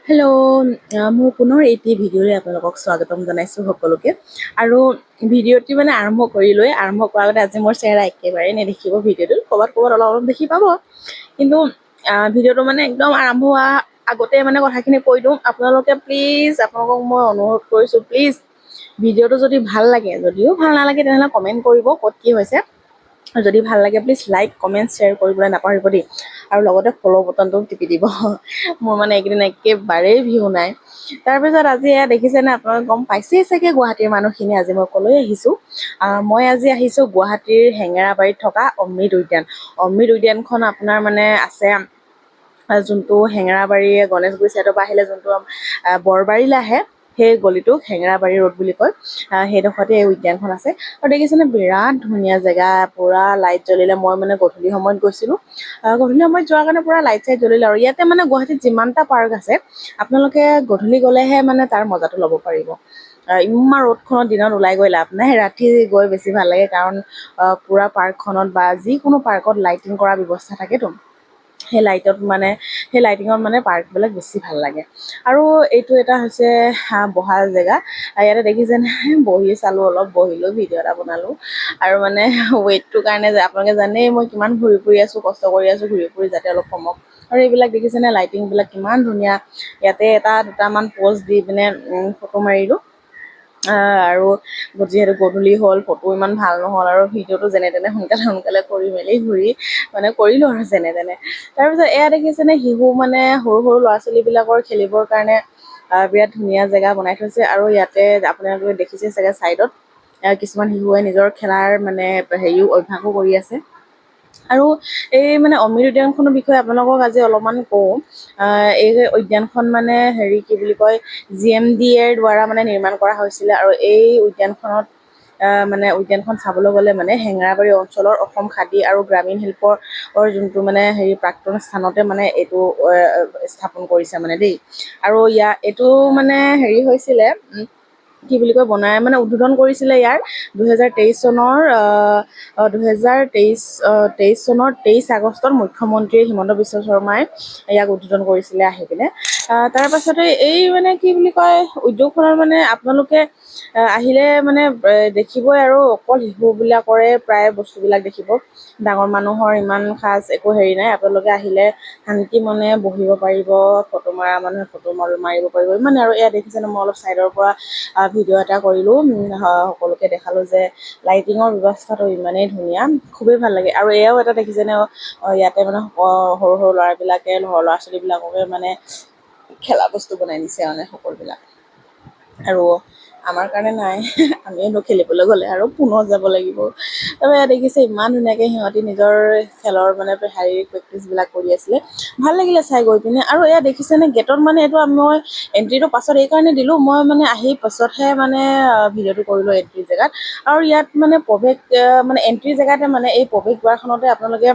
Hello', মোৰ পুনৰ এটি ভিডিঅ'লৈ আপোনালোকক স্বাগতম জনাইছোঁ সকলোকে। আৰু ভিডিঅ'টি মানে আৰম্ভ কৰাৰ আগতে আজি মোৰ চেহেৰা একেবাৰে নেদেখিব ভিডিঅ'টোত, ক'ৰবাত অলপ দেখি পাব। কিন্তু ভিডিঅ'টো মানে একদম আৰম্ভ হোৱা আগতে মানে কথাখিনি কৈ দিওঁ, আপোনালোকে প্লিজ আপোনালোকক মই অনুৰোধ কৰিছোঁ, প্লিজ ভিডিঅ'টো যদি ভাল লাগে, যদিও ভাল নালাগে তেনেহ'লে কমেণ্ট কৰিব ক'ত কি হৈছে। যদি ভাল লাগে প্লিজ লাইক কমেণ্ট শ্বেয়াৰ কৰিবলৈ নাপাহৰিব দেই, আৰু লগতে ফ'ল' বটনটো টিপি দিব। মোৰ মানে এইকেইদিন একেবাৰেই ভিউ নাই। তাৰপিছত আজি এয়া দেখিছেনে, আপোনালোকে গম পাইছেই চাগে গুৱাহাটীৰ মানুহখিনি আজি মই ক'লৈ আহিছোঁ। মই আজি আহিছোঁ গুৱাহাটীৰ হেঙেৰাবাৰীত থকা অমৃত উদ্যান। অমৃত উদ্যানখন আপোনাৰ মানে আছে যোনটো হেঙেৰাবাৰী গণেশগুৰি ছাইডৰ পৰা আহিলে যোনটো বৰবাৰীলৈ আহে, সেই গলিটোক হেঙেৰাবাৰী ৰোড বুলি কয়। সেইডোখৰতে এই উদ্যানখন আছে। আৰু দেখিছেনে বিৰাট ধুনীয়া জেগা, পুৰা লাইট জ্বলিলে। মই মানে গধূলি সময়ত গৈছিলোঁ, গধূলি সময়ত যোৱাৰ কাৰণে পুৰা লাইট চাইট জ্বলিলে। আৰু ইয়াতে মানে গুৱাহাটীত যিমানটা পাৰ্ক আছে, আপোনালোকে গধূলি গ'লেহে মানে তাৰ মজাটো ল'ব পাৰিব। ইমান ৰ'দখনত দিনত ওলাই গৈ লাভ নাই, ৰাতি গৈ বেছি ভাল লাগে। কাৰণ পুৰা পাৰ্কখনত বা যিকোনো পাৰ্কত লাইটিং কৰা ব্যৱস্থা থাকেতো। সেই লাইটিঙত মানে পাৰ্কবিলাক বেছি ভাল লাগে। আৰু এইটো এটা হৈছে বহা জেগা। ইয়াতে দেখিছেনে, বহি চালোঁ, অলপ বহিলোঁ, ভিডিঅ' এটা বনালোঁ। আৰু মানে ৱেইটটোৰ কাৰণে যে আপোনালোকে জানেই মই কিমান ঘূৰি ফুৰি আছোঁ, কষ্ট কৰি আছোঁ ঘূৰি ফুৰি যাতে অলপ কমক। আৰু এইবিলাক দেখিছেনে লাইটিংবিলাক কিমান ধুনীয়া। ইয়াতে এটা দুটামান প'জ দি পিনে ফটো মাৰিলোঁ। আৰু যিহেতু গধূলি হ'ল, ফটো ইমান ভাল নহ'ল, আৰু ভিডিঅ'টো যেনে তেনে সোনকালে কৰি মেলি কৰিলোঁ আৰু যেনে তেনে। তাৰপিছত এয়া দেখিছেনে, শিশু মানে সৰু ল'ৰা ছোৱালীবিলাকৰ খেলিবৰ কাৰণে বিৰাট ধুনীয়া জেগা বনাই থৈছে। আৰু ইয়াতে আপোনালোকে দেখিছে চাগে ছাইডত কিছুমান শিশুৱে নিজৰ খেলাৰ মানে অভ্যাসো কৰি আছে। আৰু এই মানে অমৃত উদ্যানখনৰ বিষয়ে আপোনালোকক আজি অলপমান কওঁ। এই উদ্যানখন মানে কি বুলি কয়, GMDAৰ দ্বাৰা মানে নিৰ্মাণ কৰা হৈছিলে। আৰু এই উদ্যানখন চাবলৈ গ'লে মানে হেঙেৰাবাৰী অঞ্চলৰ অসম খাদী আৰু গ্ৰামীণ শিল্পৰ যোনটো মানে প্ৰাক্তন স্থানতে মানে এইটো স্থাপন কৰিছে মানে দেই। আৰু এইটো মানে হৈছিলে কি বুলি কয়, উদ্বোধন কৰিছিলে ইয়াৰ 2023 চনৰ 23 আগষ্টত মুখ্যমন্ত্ৰী হিমন্ত বিশ্ব শৰ্মাই ইয়াক উদ্বোধন কৰিছিলে আহি পিনে। তাৰ পাছতে এই কি বুলি কয়, উদ্যোগখনৰ মানে আপোনালোকে আহিলে মানে দেখিবই, আৰু অকল শিশুবিলাকৰে প্ৰায় বস্তুবিলাক দেখিব। ডাঙৰ মানুহৰ ইমান খাচ একো নাই। আপোনালোকে আহিলে শান্তি মনে বহিব পাৰিব, ফটো মৰা মানুহে ফটো মাৰিব পাৰিব, ইমানে। আৰু এয়া দেখিছেনে, মই অলপ ছাইডৰ পৰা ভিডিঅ' এটা কৰিলোঁ, সকলোকে দেখালোঁ যে লাইটিঙৰ ব্যৱস্থাটো ইমানেই ধুনীয়া, খুবেই ভাল লাগে। আৰু এয়াও এটা দেখিছেনে, ইয়াতে মানে সৰু ল'ৰা ছোৱালীবিলাককে মানে খেলা বস্তু বনাই দিছে মানে সকলোবিলাক। আৰু আমাৰ কাৰণে নাই, আমিয়েনো খেলিবলৈ গ'লে আৰু পুনৰ যাব লাগিব। তাৰপৰা ইয়াত দেখিছে ইমান ধুনীয়াকৈ সিহঁতি নিজৰ খেলৰ মানে শাৰীৰিক প্ৰেক্টিচবিলাক কৰি আছিলে, ভাল লাগিলে চাই গৈ পিনে। আৰু এয়া দেখিছেনে, গেটত মানে এইটো মই এণ্ট্ৰিটো পাছত এইকাৰণে দিলোঁ, মই মানে আহি পাছতহে মানে ভিডিঅ'টো কৰিলোঁ এণ্ট্ৰি জেগাত। আৰু ইয়াত মানে এণ্ট্ৰি জেগাতে মানে এই প্ৰৱেশ দ্বাৰখনতে আপোনালোকে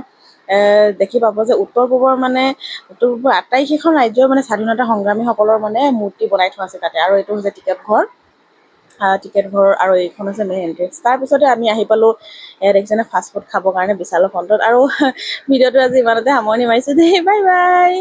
দেখি পাব যে উত্তৰ পূবৰ আটাইকেইখন ৰাজ্যৰ মানে স্বাধীনতা সংগ্ৰামীসকলৰ মানে মূৰ্তি বনাই থোৱা আছে তাতে। আৰু এইটো হৈছে টিকেট ঘৰ, আৰু এইখন হৈছে মেইন এণ্ট্ৰেঞ্চ। তাৰপিছতে আমি আহি পালোঁ দেখিছেনে, ফাষ্টফুড খাবৰ কাৰণে বিশালৰ ফ্ৰণ্টত। আৰু ভিডিঅ'টো আজি ইমানতে সামৰণি মাৰিছোঁ দেই, বাই বাই।